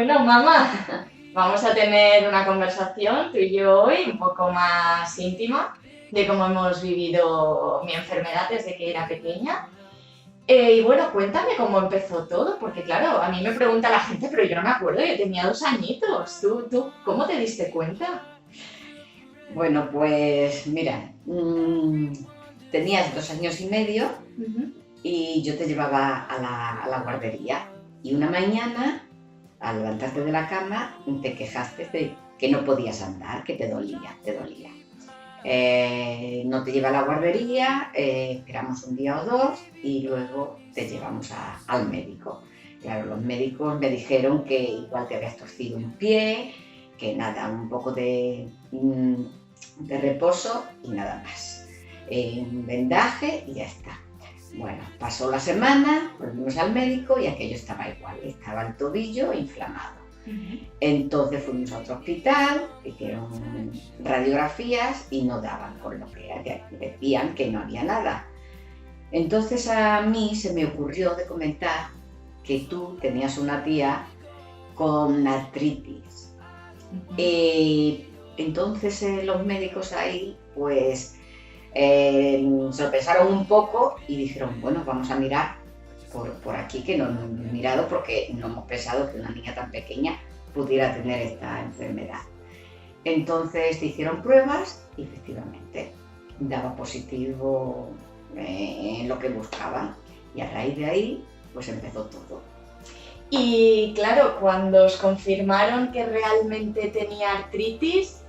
Bueno, mamá, vamos a tener una conversación tú y yo hoy un poco más íntima de cómo hemos vivido mi enfermedad desde que era pequeña. Y bueno, cuéntame cómo empezó todo, porque claro, a mí me pregunta la gente, pero yo no me acuerdo, yo tenía 2 añitos. ¿Tú cómo te diste cuenta? Bueno, pues mira, tenías 2 años y medio Ujú. y yo te llevaba a la guardería. Y una mañana, al levantarte de la cama, te quejaste de que no podías andar, que te dolía, te dolía. No te lleva a la guardería, esperamos un día o dos y luego te llevamos al médico. Claro, los médicos me dijeron que igual te habías torcido un pie, que nada, un poco de reposo y nada más. Un vendaje y ya está. Bueno, pasó la semana, volvimos al médico y aquello estaba igual, estaba el tobillo inflamado. Entonces fuimos a otro hospital, hicieron radiografías y no daban con lo que era, decían que no había nada. Entonces a mí se me ocurrió de comentar que tú tenías una tía con artritis. Entonces los médicos ahí pues se lo pensaron un poco y dijeron, bueno, vamos a mirar por aquí, que no hemos mirado porque no hemos pensado que una niña tan pequeña pudiera tener esta enfermedad. Entonces se hicieron pruebas y efectivamente daba positivo en lo que buscaban y a raíz de ahí pues empezó todo. Y claro, cuando os confirmaron que realmente tenía artritis,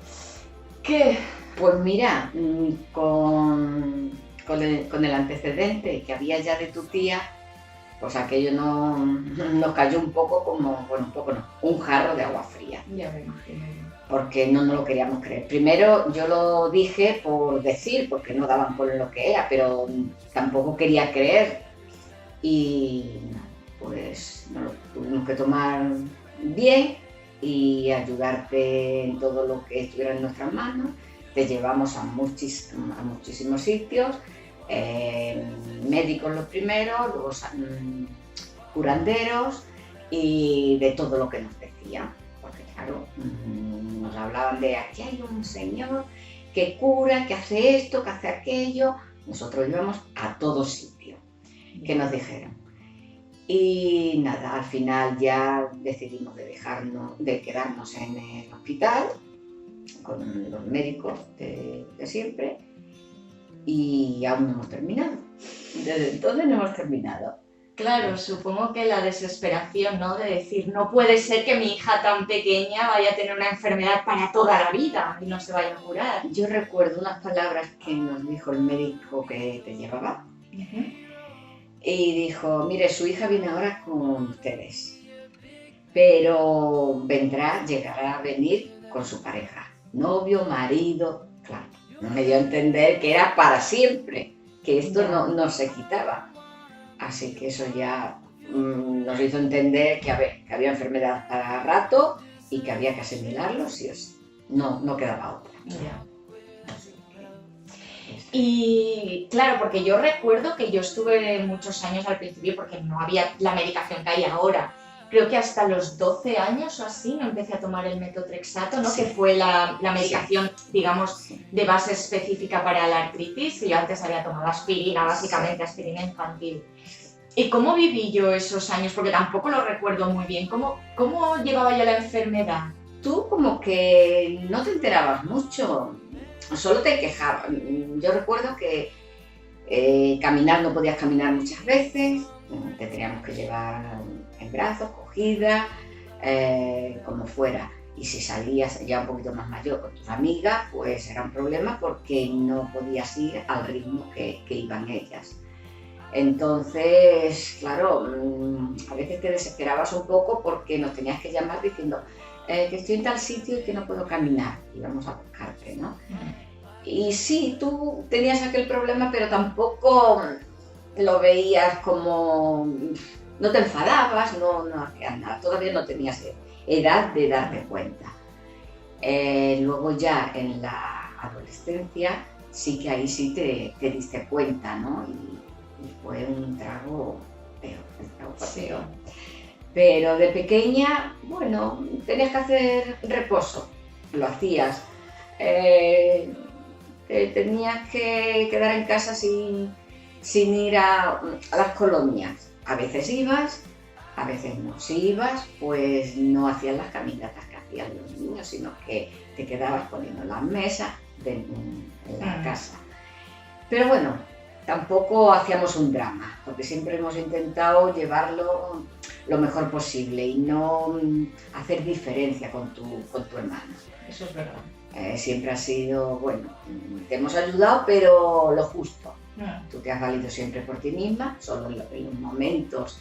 ¿qué? Pues mira, con el antecedente que había ya de tu tía, pues aquello nos cayó un poco como, bueno, un poco no, un jarro de agua fría. Ya me imagino. Porque no lo queríamos creer. Primero yo lo dije por decir, porque no daban con lo que era, pero tampoco quería creer. Y pues nos lo tuvimos que tomar bien y ayudarte en todo lo que estuviera en nuestras manos. Te llevamos a muchísimos sitios, médicos los primeros, luego curanderos y de todo lo que nos decían. Porque claro, nos hablaban de aquí hay un señor que cura, que hace esto, que hace aquello. Nosotros íbamos a todo sitio que nos dijeron. Y nada, al final ya decidimos de quedarnos en el hospital con los médicos de siempre y aún no hemos terminado. Desde entonces no hemos terminado. Claro, supongo que la desesperación, ¿no? De decir, no puede ser que mi hija tan pequeña vaya a tener una enfermedad para toda la vida y no se vaya a curar. Yo recuerdo unas palabras que nos dijo el médico que te llevaba. Y dijo, mire, su hija viene ahora con ustedes, pero llegará a venir con su pareja, novio, marido, claro. Me dio a entender que era para siempre, que esto no se quitaba. Así que eso ya nos hizo entender que había enfermedad para rato y que había que asimilarlo sí o sí. No quedaba otra. Ya. Y claro, porque yo recuerdo que yo estuve muchos años al principio porque no había la medicación que hay ahora. Creo que hasta los 12 años o así no empecé a tomar el metotrexato, ¿no? Sí. Que fue la medicación, digamos, de base específica para la artritis. Yo antes había tomado aspirina, básicamente aspirina infantil. ¿Y cómo viví yo esos años? Porque tampoco lo recuerdo muy bien. ¿Cómo llevaba yo la enfermedad? Tú como que no te enterabas mucho, solo te quejabas. Yo recuerdo que caminar no podías caminar muchas veces, te teníamos que llevar en brazos, cogida, como fuera. Y si salías ya un poquito más mayor con tus amigas, pues era un problema porque no podías ir al ritmo que iban ellas. Entonces, claro, a veces te desesperabas un poco porque nos tenías que llamar diciendo que estoy en tal sitio y que no puedo caminar, y vamos a buscarte, ¿no? Y sí, tú tenías aquel problema, pero tampoco lo veías como... No te enfadabas, no hacías nada, todavía no tenías edad de darte cuenta. Luego ya en la adolescencia, sí que ahí sí te diste cuenta, ¿no? Y fue un trago feo, Pero de pequeña, bueno, tenías que hacer reposo, lo hacías. Te tenías que quedar en casa sin ir a las colonias. A veces ibas, a veces no. Si ibas, pues no hacías las caminatas que hacían los niños, sino que te quedabas poniendo las mesas en la casa. Pero bueno, tampoco hacíamos un drama, porque siempre hemos intentado llevarlo lo mejor posible y no hacer diferencia con tu hermano. Eso es verdad. Siempre ha sido, bueno, te hemos ayudado, pero lo justo. Tú te has valido siempre por ti misma, solo en los momentos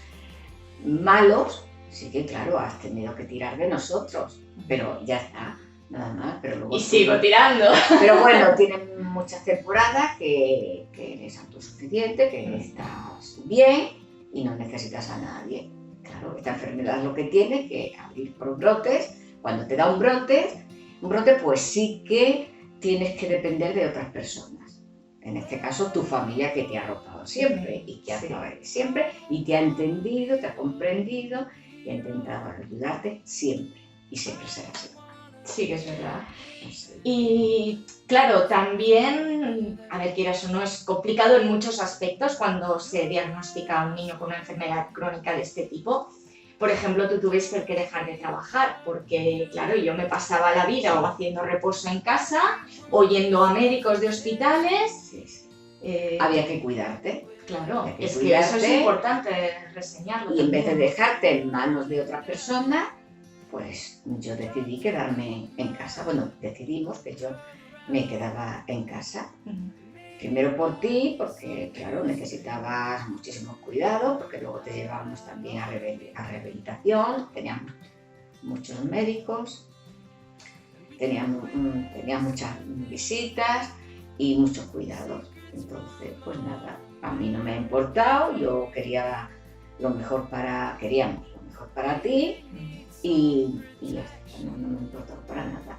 malos, sí que claro, has tenido que tirar de nosotros, pero ya está, nada más. Pero luego y sigo tirando. Pero bueno, tienen muchas temporadas que eres autosuficiente, que estás bien y no necesitas a nadie. Claro, esta enfermedad es lo que tiene, que abrir por brotes. Cuando te da un brote, pues sí que tienes que depender de otras personas. En este caso, tu familia, que te ha arropado siempre y que ha estado ahí siempre y te ha entendido, te ha comprendido y ha intentado ayudarte siempre. Y siempre será así. Sí, que es verdad. Sí. Y claro, también, a ver, quieras o no, es complicado en muchos aspectos cuando se diagnostica a un niño con una enfermedad crónica de este tipo. Por ejemplo, tú tuviste que dejar de trabajar porque, claro, yo me pasaba la vida o haciendo reposo en casa o yendo a médicos de hospitales. Sí. Había que cuidarte. Claro, es que eso es importante reseñarlo. Y en vez de dejarte en manos de otra persona, pues yo decidí quedarme en casa. Bueno, decidimos que yo me quedaba en casa. Primero por ti, porque claro, necesitabas muchísimo cuidado, porque luego te llevábamos también a rehabilitación, teníamos muchos médicos, teníamos muchas visitas y muchos cuidados. Entonces, pues nada, a mí no me ha importado, yo queríamos lo mejor para ti y ya está, no me ha importado para nada.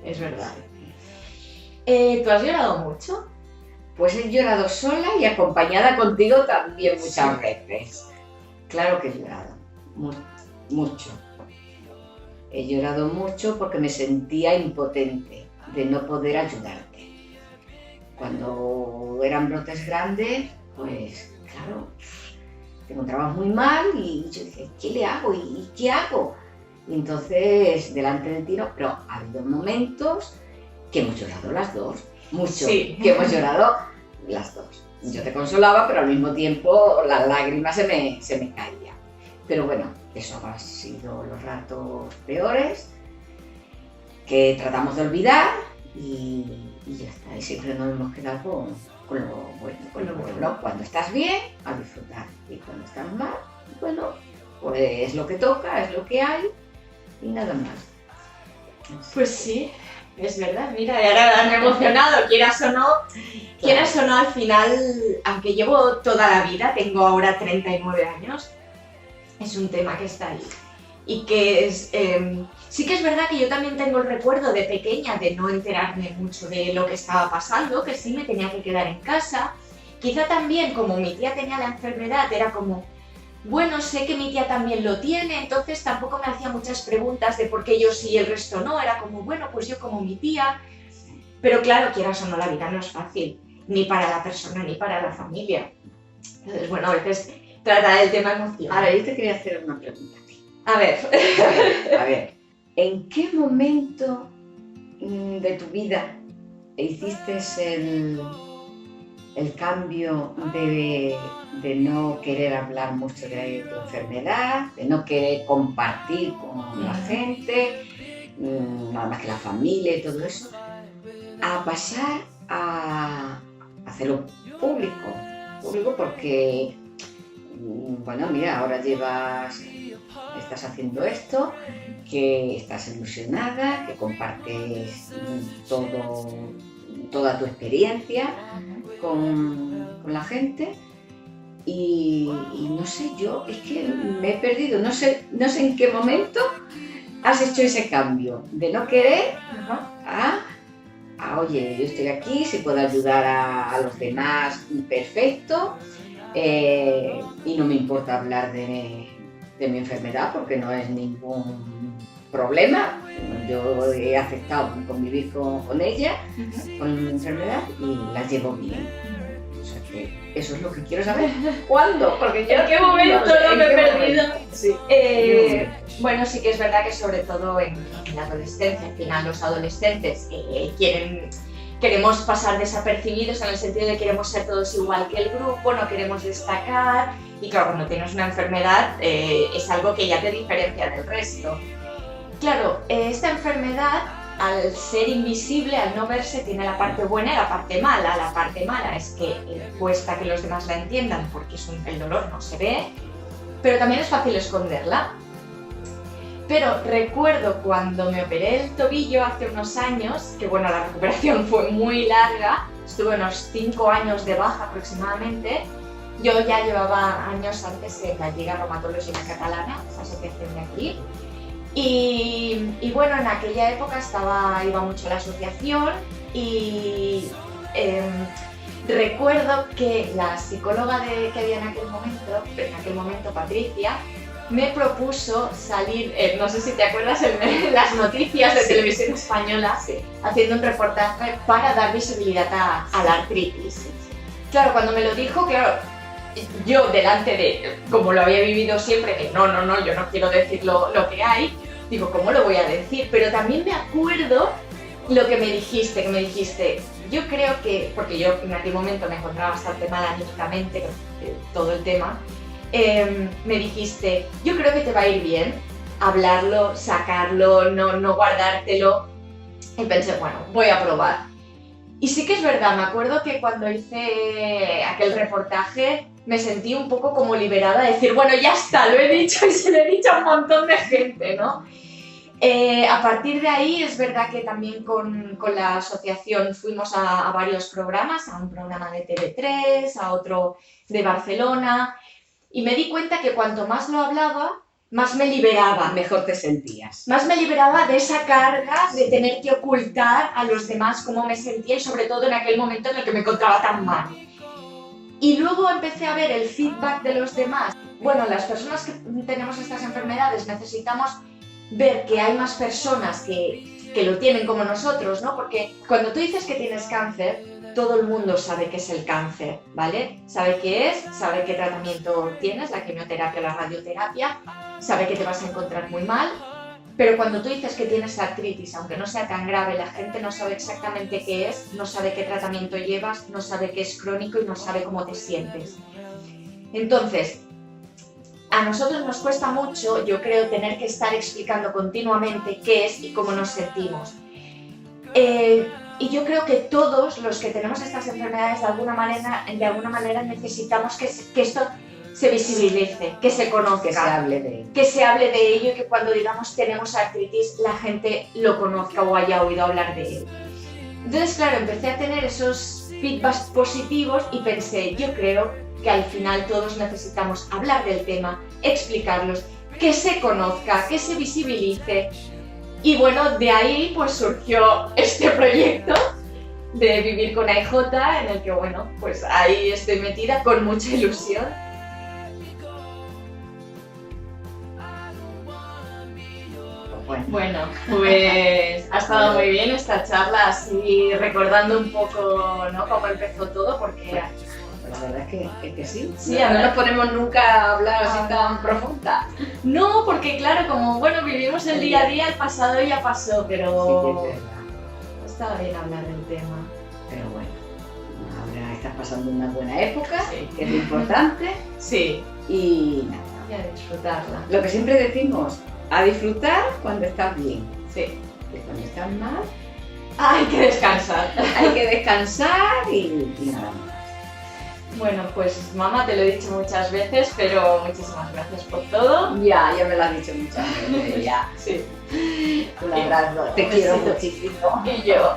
Es verdad. ¿Tú has llorado mucho? Pues he llorado sola y acompañada contigo también muchas veces. Claro que he llorado, mucho. He llorado mucho porque me sentía impotente de no poder ayudarte. Cuando eran brotes grandes, pues claro, te encontrabas muy mal y yo dije, ¿qué le hago? ¿Y qué hago? Y entonces, delante de ti, pero ha habido momentos que hemos llorado las dos, mucho, sí. Que hemos llorado las dos. Yo te consolaba, pero al mismo tiempo las lágrimas se me caían. Pero bueno, eso han sido los ratos peores, que tratamos de olvidar y ya está. Y siempre nos hemos quedado con lo bueno. Cuando estás bien, a disfrutar. Y cuando estás mal, bueno, pues es lo que toca, es lo que hay y nada más. Pues sí. Es verdad, mira, y ahora me he emocionado, quieras o no, al final, aunque llevo toda la vida, tengo ahora 39 años, es un tema que está ahí. Y que es, sí que es verdad que yo también tengo el recuerdo de pequeña de no enterarme mucho de lo que estaba pasando, que sí me tenía que quedar en casa. Quizá también, como mi tía tenía la enfermedad, era como, bueno, sé que mi tía también lo tiene, entonces tampoco me hacía muchas preguntas de por qué yo sí y el resto no, era como, bueno, pues yo como mi tía. Pero claro, quieras o no, la vida no es fácil, ni para la persona ni para la familia. Entonces, bueno, a veces tratar el tema emocional. Ahora, yo te quería hacer una pregunta a ti. A ver, ¿en qué momento de tu vida hiciste el cambio de no querer hablar mucho de tu enfermedad, de no querer compartir con la gente, nada más que la familia y todo eso, a pasar a hacerlo público porque, bueno, mira, ahora estás haciendo esto, que estás ilusionada, que compartes toda tu experiencia con la gente y no sé, yo es que me he perdido, no sé en qué momento has hecho ese cambio de no querer a oye, yo estoy aquí, si puedo ayudar a los demás, perfecto, y no me importa hablar de de mi enfermedad porque no es ningún problema. Yo he aceptado convivir con ella, con mi enfermedad, y la llevo bien. O sea que eso es lo que quiero saber. ¿Cuándo? Porque yo ¿En qué momento no me he perdido? Sí. Bueno, sí que es verdad que sobre todo en la adolescencia, al final los adolescentes queremos pasar desapercibidos en el sentido de queremos ser todos igual que el grupo, no queremos destacar, y claro, cuando tienes una enfermedad es algo que ya te diferencia del resto. Claro, esta enfermedad, al ser invisible, al no verse, tiene la parte buena y la parte mala. La parte mala es que cuesta que los demás la entiendan porque el dolor no se ve, pero también es fácil esconderla. Pero recuerdo cuando me operé el tobillo hace unos años, que bueno, la recuperación fue muy larga, estuve unos 5 años de baja aproximadamente. Yo ya llevaba años antes en la Lliga Reumatológica Catalana, esa asociación de aquí. Y bueno, en aquella época iba mucho a la asociación y recuerdo que la psicóloga que había en aquel momento, Patricia, me propuso salir, no sé si te acuerdas, en las noticias de televisión española, haciendo un reportaje para dar visibilidad a la artritis. Claro, cuando me lo dijo, claro, yo delante de, como lo había vivido siempre, que no, yo no quiero decir lo que hay, digo, ¿cómo lo voy a decir? Pero también me acuerdo lo que me dijiste, yo creo que, porque yo en aquel momento me encontraba bastante mal anímicamente, todo el tema, me dijiste, yo creo que te va a ir bien hablarlo, sacarlo, no guardártelo, y pensé, bueno, voy a probar. Y sí que es verdad, me acuerdo que cuando hice aquel reportaje me sentí un poco como liberada de decir, bueno, ya está, lo he dicho y se lo he dicho a un montón de gente, ¿no? A partir de ahí es verdad que también con la asociación fuimos a varios programas, a un programa de TV3, a otro de Barcelona, y me di cuenta que cuanto más lo hablaba, más me liberaba. Mejor te sentías. Más me liberaba de esa carga de tener que ocultar a los demás cómo me sentía y sobre todo en aquel momento en el que me encontraba tan mal. Y luego empecé a ver el feedback de los demás. Bueno, las personas que tenemos estas enfermedades necesitamos ver que hay más personas que lo tienen como nosotros, ¿no? Porque cuando tú dices que tienes cáncer, todo el mundo sabe qué es el cáncer, ¿vale? Sabe qué es, sabe qué tratamiento tienes, la quimioterapia, la radioterapia, sabe que te vas a encontrar muy mal, pero cuando tú dices que tienes artritis, aunque no sea tan grave, la gente no sabe exactamente qué es, no sabe qué tratamiento llevas, no sabe qué es crónico y no sabe cómo te sientes. Entonces, a nosotros nos cuesta mucho, yo creo, tener que estar explicando continuamente qué es y cómo nos sentimos. Y yo creo que todos los que tenemos estas enfermedades de alguna manera necesitamos que esto se visibilice, que se conozca, que se hable de ello y que cuando digamos tenemos artritis la gente lo conozca o haya oído hablar de él. Entonces, claro, empecé a tener esos feedbacks positivos y pensé, yo creo que al final todos necesitamos hablar del tema, explicarlos, que se conozca, que se visibilice. Y bueno, de ahí pues surgió este proyecto de Vivir con AIJ, en el que bueno, pues ahí estoy metida con mucha ilusión. Bueno, pues ha estado muy bien esta charla, así recordando un poco, ¿no?, cómo empezó todo, porque la verdad es que sí. Sí, no nos ponemos nunca a hablar así tan profunda. No, porque claro, como bueno, vivimos el día a día, el pasado ya pasó, pero Sí, estaba bien hablar del tema. Pero bueno, ahora estás pasando una buena época, Sí. que es lo importante, Sí, y nada. y a disfrutarla. Lo que siempre decimos, a disfrutar cuando estás bien, Sí. que cuando estás mal Hay que descansar. hay que descansar y nada más. Bueno, pues mamá, te lo he dicho muchas veces, pero muchísimas gracias por todo. Ya me lo has dicho muchas veces, ya. Sí. Un abrazo, te quiero muchísimo. Y yo.